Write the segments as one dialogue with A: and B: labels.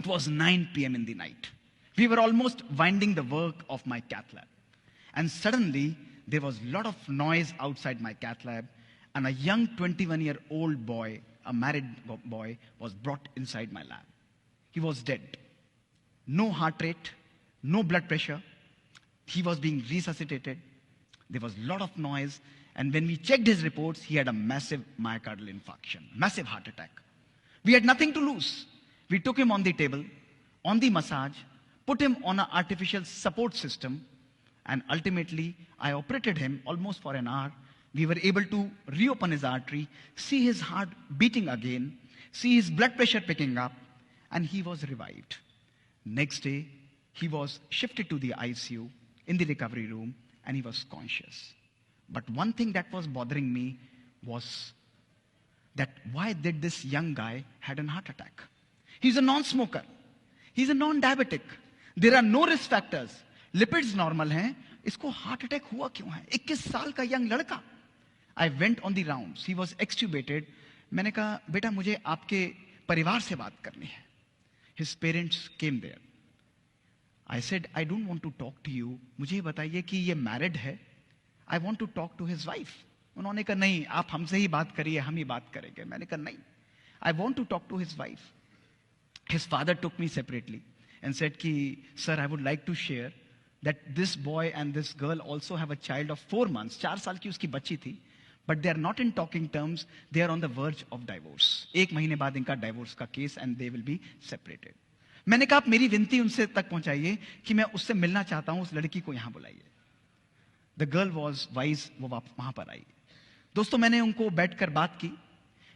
A: It was 9 p.m. in the night. We were almost winding the work of my cath lab. And suddenly, there was a lot of noise outside my cath lab, and a young 21-year-old boy, a married boy, was brought inside my lab. He was dead. No heart rate, no blood pressure. He was being resuscitated. There was a lot of noise. And when we checked his reports, he had a massive myocardial infarction, massive heart attack. We had nothing to lose. We took him on the table, on the massage, put him on an artificial support system, and ultimately, I operated him almost for an hour. We were able to reopen his artery, see his heart beating again, see his blood pressure picking up, and he was revived. Next day, he was shifted to the ICU in the recovery room, and he was conscious. But one thing that was bothering me was that why did this young guy had a heart attack? He's a non-smoker. He's a non-diabetic. There are no risk factors. Lipids normal हैं. इसको heart attack हुआ क्यों है? 21 साल का young लड़का. I went on the rounds. He was extubated. मैंने कहा, बेटा मुझे आपके परिवार से बात करनी है. His parents came there. I said, I don't want to talk to you. मुझे बताइए कि ये married है. I want to talk to his wife. उन्होंने कहा नहीं, आप हमसे ही बात करिए, हम ही बात करेंगे. मैंने कहा नहीं. I want to talk to his wife. His father took me separately and said कि, sir, I would like to share that this boy and this girl also have a child of 4 months. 4 साल की उसकी बच्ची थी. But they are not in talking terms. They are on the verge of divorce. 1 महीने बाद इनका divorce का case and they will be separated. मैंने कहा आप मेरी विनती उनसे तक पहुंचाइए कि मैं उससे मिलना चाहता हूं, उस लड़की को यहां बुलाइए. The girl was wise. वो वहां पर आई. दोस्तों मैंने उनको बैठकर बात की.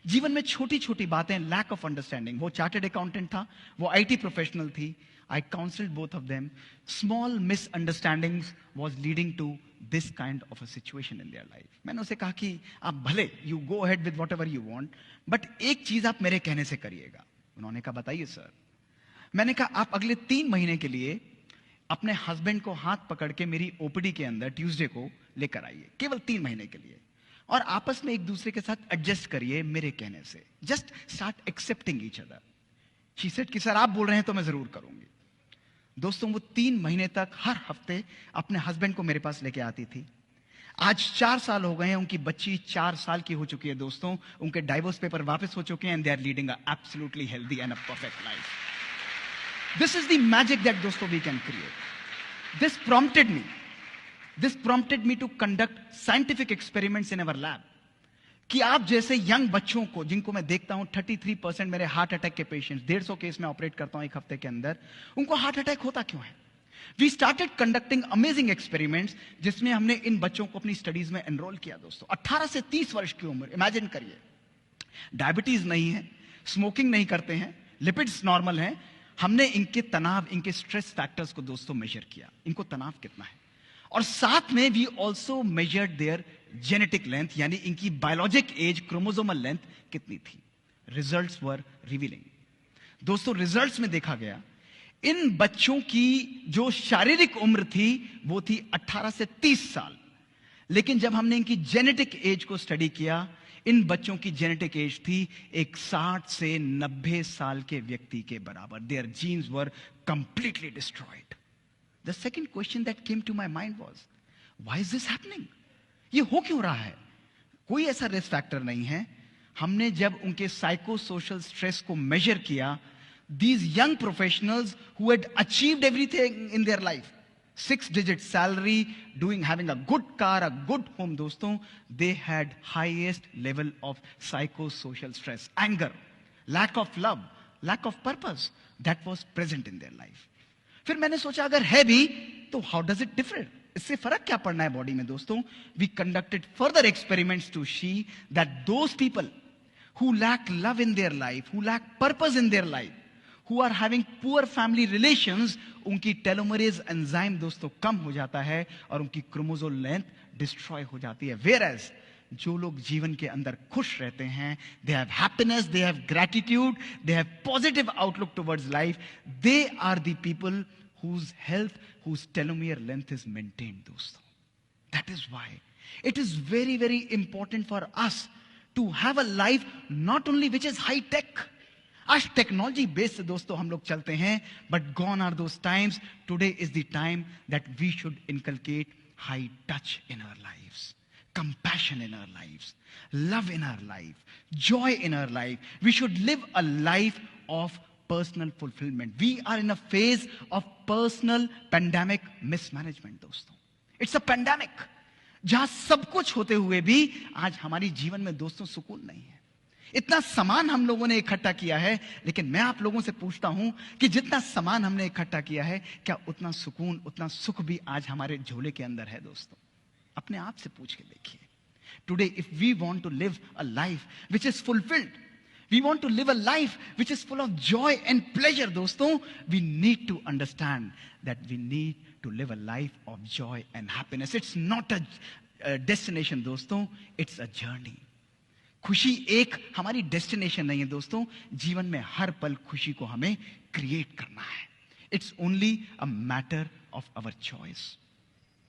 A: जीवन में छोटी छोटी बातें, lack of understanding. वो चार्टर्ड अकाउंटेंट था, वो IT प्रोफेशनल थी. I counseled both of them. Small misunderstandings was leading to this kind of a situation in their life. मैंने उसे कहा कि आप भले you go ahead with whatever you want, but एक चीज आप मेरे कहने से करिएगा. उन्होंने कहा बताइए सर. मैंने कहा आप अगले 3 महीने के लिए अपने हस्बैंड को हाथ पकड़ के मेरी ओपीडी के अंदर ट्यूसडे को लेकर आइए, केवल 3 महीने के लिए, और आपस में एक दूसरे के साथ एडजस्ट करिए मेरे कहने से. Just start accepting each other. She said कि सर आप बोल रहे हैं तो मैं जरूर करूंगी. दोस्तों वो 3 महीने तक हर हफ्ते अपने हस्बैंड को मेरे पास लेके आती थी. आज 4 साल हो गए हैं. उनकी बच्ची 4 साल की हो चुकी है दोस्तों. उनके डाइवोर्स पेपर वापस हो चुके हैं and they are leading a absolutely healthy and a perfect life. This is the magic that दोस्तों we can create. This prompted me to conduct scientific experiments in our lab. कि आप जैसे young बच्चों को, जिनको मैं देखता हूं 33% मेरे हार्ट अटैक के पेशेंट्स, 150 केस में ऑपरेट करता हूं 1 हफ्ते के अंदर, उनको हार्ट अटैक होता क्यों है? We started conducting amazing experiments, जिसमें हमने इन बच्चों को अपनी स्टडीज में एनरोल किया. दोस्तों 18 से 30 वर्ष की उम्र, इमेजिन करिए. डायबिटीज नहीं है, स्मोकिंग नहीं करते हैं, लिपिड्स नॉर्मल हैं. हमने इनके तनाव, इनके स्ट्रेस फैक्टर्स को दोस्तों मेजर किया. इनको तनाव कितना है, और साथ में we also measured their genetic length, यानी इनकी बायोलॉजिक एज, क्रोमोसोमल लेंथ कितनी थी. Results were revealing. दोस्तों रिजल्ट्स में देखा गया इन बच्चों की जो शारीरिक उम्र थी वो थी 18 से 30 साल, लेकिन जब हमने इनकी जेनेटिक एज को स्टडी किया, इन बच्चों की जेनेटिक एज थी एक 60 से 90 साल के व्यक्ति के बराबर. Their genes were completely destroyed. The second question that came to my mind was, why is this happening? ये हो क्यों रहा है? कोई ऐसा रिस्क फैक्टर नहीं है. हमने जब उनके साइको सोशल स्ट्रेस को मेजर किया, these young professionals who had achieved everything in their life, 6-digit salary, having a good car, a good home, दोस्तों, they had highest level of psychosocial stress, anger, lack of love, lack of purpose that was present in their life. फिर मैंने सोचा अगर है भी तो how does it differ? इससे फर्क क्या पड़ना है बॉडी में दोस्तों? We conducted further experiments to see that those people who lack love in their life, who lack purpose in their life, who are having poor family relations, उनकी telomerase enzyme दोस्तों कम हो जाता है और उनकी क्रोमोसोम लेंथ डिस्ट्रॉय हो जाती है. Whereas जो लोग जीवन के अंदर खुश रहते हैं, they have happiness, they have gratitude, they have positive outlook towards life, they are the people whose health, whose telomere length is maintained दोस्तों. That is why it is very, very important for us to have a life not only which is high tech. आज technology based दोस्तों हम लोग चलते हैं, but gone are those times. Today is the time that we should inculcate high touch in our lives, compassion in our lives, love in our life, joy in our life. We should live a life of personal fulfillment. We are in a phase of personal pandemic mismanagement दोस्तों. It's a pandemic. जहां सब कुछ होते हुए भी आज हमारी जीवन में दोस्तों सुकून नहीं है. इतना सामान हम लोगों ने इकट्ठा किया है, लेकिन मैं आप लोगों से पूछता हूं कि जितना सामान हमने इकट्ठा किया है, क्या उतना सुकून, उतना सुख भी आज हमारे झोले के अंदर है दोस्तों? अपने आप से पूछ के देखिए. Today if we want to live a life which is fulfilled, we want to live a life which is full of joy and pleasure दोस्तों, we need to understand that we need to live a life of joy and happiness. It's not a destination दोस्तों, it's a journey. खुशी एक हमारी destination नहीं है दोस्तों. जीवन में हर पल खुशी को हमें क्रिएट करना है. It's only a matter of our choice.